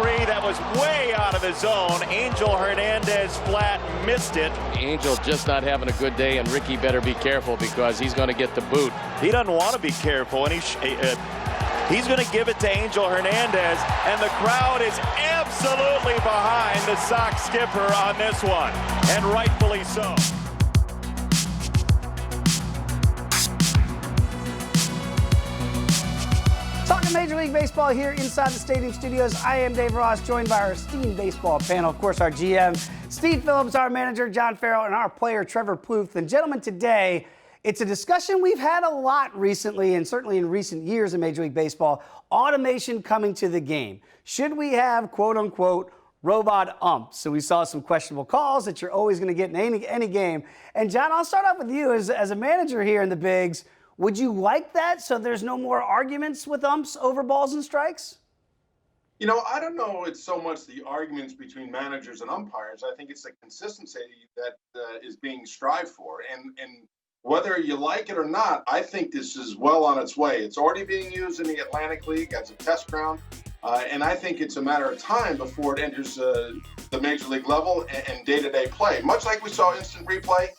3 that was way out of his zone. Angel Hernandez flat missed it. Angel just not having a good day, and Ricky better be careful because he's going to get the boot. He doesn't want to be careful, and he's going to give it to Angel Hernandez, and the crowd is absolutely behind the Sox skipper on this one, and rightfully so. Talking Major League Baseball here inside the stadium studios. I am Dave Ross, joined by our esteemed baseball panel. Of course, our GM, Steve Phillips, our manager, John Farrell, and our player, Trevor Plouffe. And gentlemen, today, it's a discussion we've had a lot recently, and certainly in recent years in Major League Baseball, automation coming to the game. Should we have, quote-unquote, robot umps? So we saw some questionable calls that you're always going to get in any game. And, John, I'll start off with you as a manager here in the Bigs. Would you like that so there's no more arguments with umps over balls and strikes? You know, I don't know it's so much the arguments between managers and umpires. I think it's the consistency that is being strived for. And whether you like it or not, I think this is well on its way. It's already being used in the Atlantic League as a test ground. And I think it's a matter of time before it enters the Major League level and day-to-day play. Much like we saw instant replay,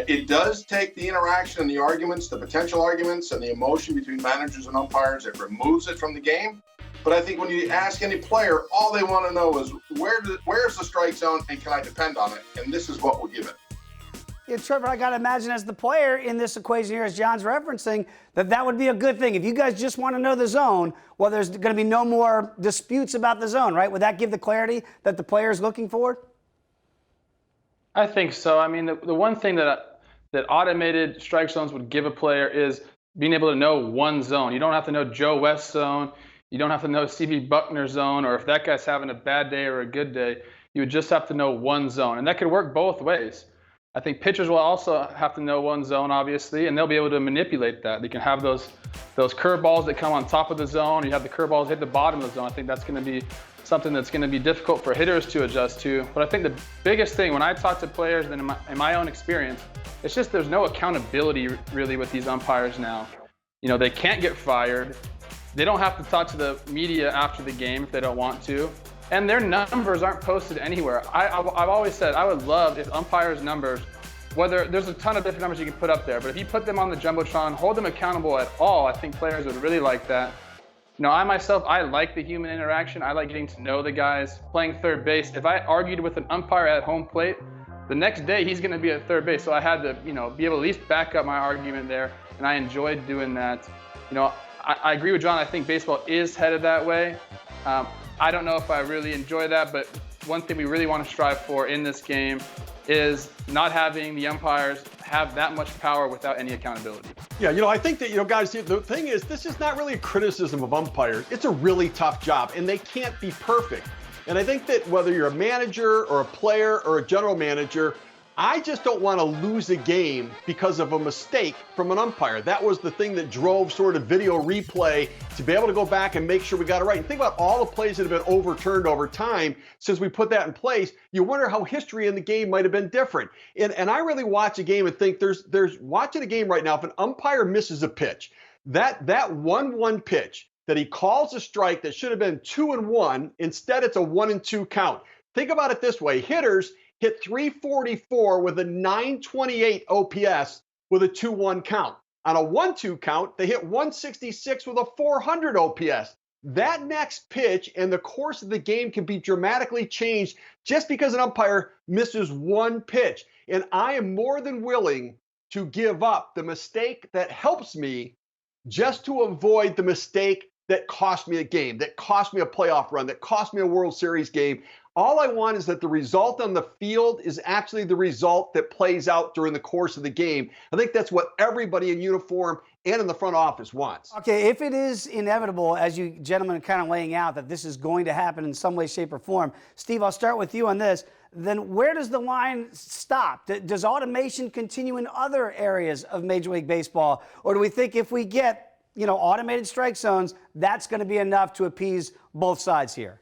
it does take the interaction and the arguments, the potential arguments, and the emotion between managers and umpires. It removes it from the game. But I think when you ask any player, all they want to know is where's the strike zone and can I depend on it? And this is what we'll give it. Yeah, Trevor, I got to imagine as the player in this equation here, as John's referencing, that would be a good thing. If you guys just want to know the zone, well, there's going to be no more disputes about the zone, right? Would that give the clarity that the player is looking for? I think so. I mean, the one thing that automated strike zones would give a player is being able to know one zone. You don't have to know Joe West's zone. You don't have to know C.V. Buckner's zone, or if that guy's having a bad day or a good day. You would just have to know one zone, and that could work both ways. I think pitchers will also have to know one zone, obviously, and they'll be able to manipulate that. They can have those curveballs that come on top of the zone. You have the curveballs hit the bottom of the zone. I think that's going to be something that's going to be difficult for hitters to adjust to. But I think the biggest thing when I talk to players and in my own experience, it's just there's no accountability really with these umpires now. You know, they can't get fired. They don't have to talk to the media after the game if they don't want to. And their numbers aren't posted anywhere. I've always said I would love if umpires' numbers, whether there's a ton of different numbers you can put up there, but if you put them on the Jumbotron, hold them accountable at all, I think players would really like that. You know, I myself, I like the human interaction. I like getting to know the guys. Playing third base, if I argued with an umpire at home plate, the next day he's going to be at third base. So I had to, be able to at least back up my argument there, and I enjoyed doing that. You know, I agree with John. I think baseball is headed that way. I don't know if I really enjoy that, but one thing we really want to strive for in this game is not having the umpires have that much power without any accountability. Yeah, I think that, guys, the thing is, this is not really a criticism of umpires. It's a really tough job, and they can't be perfect. And I think that whether you're a manager or a player or a general manager, I just don't want to lose a game because of a mistake from an umpire. That was the thing that drove sort of video replay to be able to go back and make sure we got it right. And think about all the plays that have been overturned over time since we put that in place. You wonder how history in the game might have been different. And I really watch a game and think there's watching a game right now, if an umpire misses a pitch, that 1-1 pitch that he calls a strike that should have been 2-1, instead it's a 1-2 count. Think about it this way. Hitters hit 344 with a 928 OPS with a 2-1 count. On a 1-2 count, they hit 166 with a 400 OPS. That next pitch and the course of the game can be dramatically changed just because an umpire misses one pitch. And I am more than willing to give up the mistake that helps me just to avoid the mistake that cost me a game, that cost me a playoff run, that cost me a World Series game. All I want is that the result on the field is actually the result that plays out during the course of the game. I think that's what everybody in uniform and in the front office wants. Okay, if it is inevitable, as you gentlemen are kind of laying out, that this is going to happen in some way, shape, or form, Steve, I'll start with you on this. Then where does the line stop? Does automation continue in other areas of Major League Baseball? Or do we think if we get, automated strike zones, that's going to be enough to appease both sides here?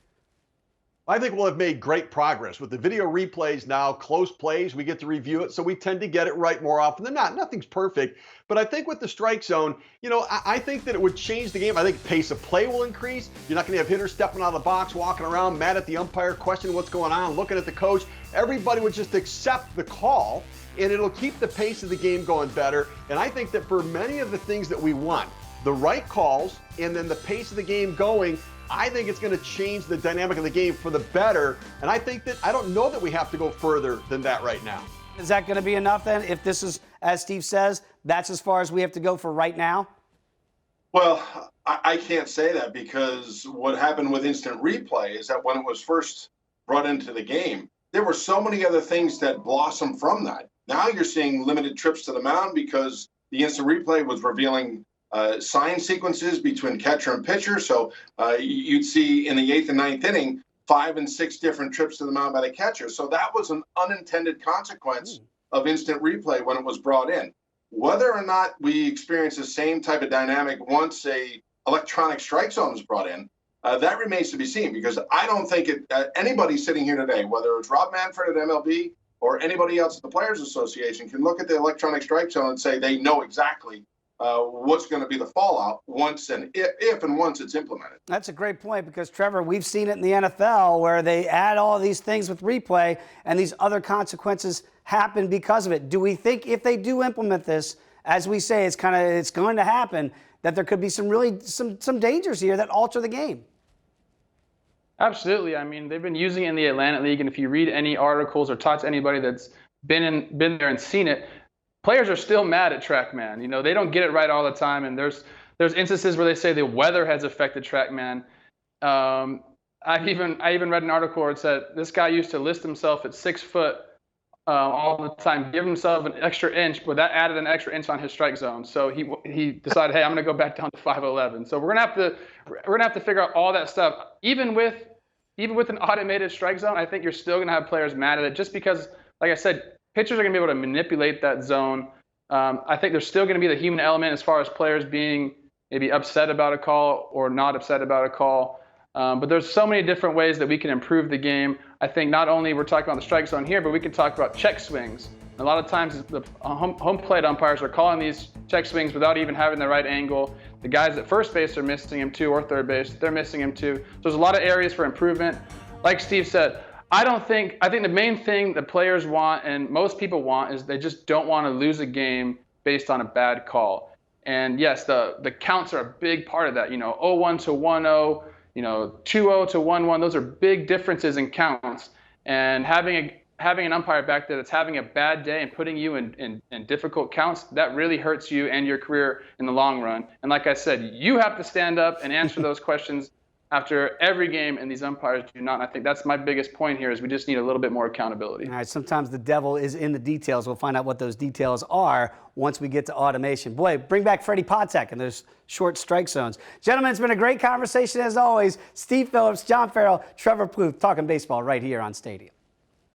I think we'll have made great progress. With the video replays now, close plays, we get to review it, so we tend to get it right more often than not. Nothing's perfect, but I think with the strike zone, I think that it would change the game. I think pace of play will increase. You're not going to have hitters stepping out of the box, walking around, mad at the umpire, questioning what's going on, looking at the coach. Everybody would just accept the call, and it'll keep the pace of the game going better. And I think that for many of the things that we want, the right calls and then the pace of the game going, I think it's going to change the dynamic of the game for the better. And I don't know that we have to go further than that right now. Is that going to be enough then? If this is, as Steve says, that's as far as we have to go for right now? Well, I can't say that, because what happened with instant replay is that when it was first brought into the game, there were so many other things that blossomed from that. Now you're seeing limited trips to the mound because the instant replay was revealing sign sequences between catcher and pitcher. So you'd see in the 8th and 9th inning 5 and 6 different trips to the mound by the catcher. So that was an unintended consequence of instant replay when it was brought in. Whether or not we experience the same type of dynamic once a electronic strike zone is brought in, that remains to be seen, because I don't think anybody sitting here today, whether it's Rob Manfred at MLB or anybody else at the Players Association, can look at the electronic strike zone and say they know exactly what's going to be the fallout once and if and once it's implemented. That's a great point, because, Trevor, we've seen it in the NFL where they add all these things with replay and these other consequences happen because of it. Do we think if they do implement this, as we say, it's going to happen, that there could be some dangers here that alter the game? Absolutely. I mean, they've been using it in the Atlantic League, and if you read any articles or talk to anybody that's been there and seen it, players are still mad at TrackMan. They don't get it right all the time, and there's instances where they say the weather has affected TrackMan. I even read an article where it said this guy used to list himself at 6 foot all the time, give himself an extra inch, but that added an extra inch on his strike zone. So he decided, hey, I'm going to go back down to 5'11". So we're gonna have to figure out all that stuff. Even with an automated strike zone, I think you're still going to have players mad at it, just because, like I said, pitchers are going to be able to manipulate that zone. I think there's still going to be the human element as far as players being maybe upset about a call or not upset about a call. But there's so many different ways that we can improve the game. I think not only we're talking about the strike zone here, but we can talk about check swings. A lot of times the home plate umpires are calling these check swings without even having the right angle. The guys at first base are missing him too, or third base, they're missing him too. So there's a lot of areas for improvement. Like Steve said, I think the main thing that players want and most people want is they just don't want to lose a game based on a bad call. And yes, the counts are a big part of that. 0-1 to 1-0, 2-0 to 1-1. Those are big differences in counts. And having an umpire back there that's having a bad day and putting you in difficult counts, that really hurts you and your career in the long run. And like I said, you have to stand up and answer those questions after every game, and these umpires do not. And I think that's my biggest point here, is we just need a little bit more accountability. All right, sometimes the devil is in the details. We'll find out what those details are once we get to automation. Boy, bring back Freddie Patek and those short strike zones. Gentlemen, it's been a great conversation as always. Steve Phillips, John Farrell, Trevor Plouffe, talking baseball right here on Stadium.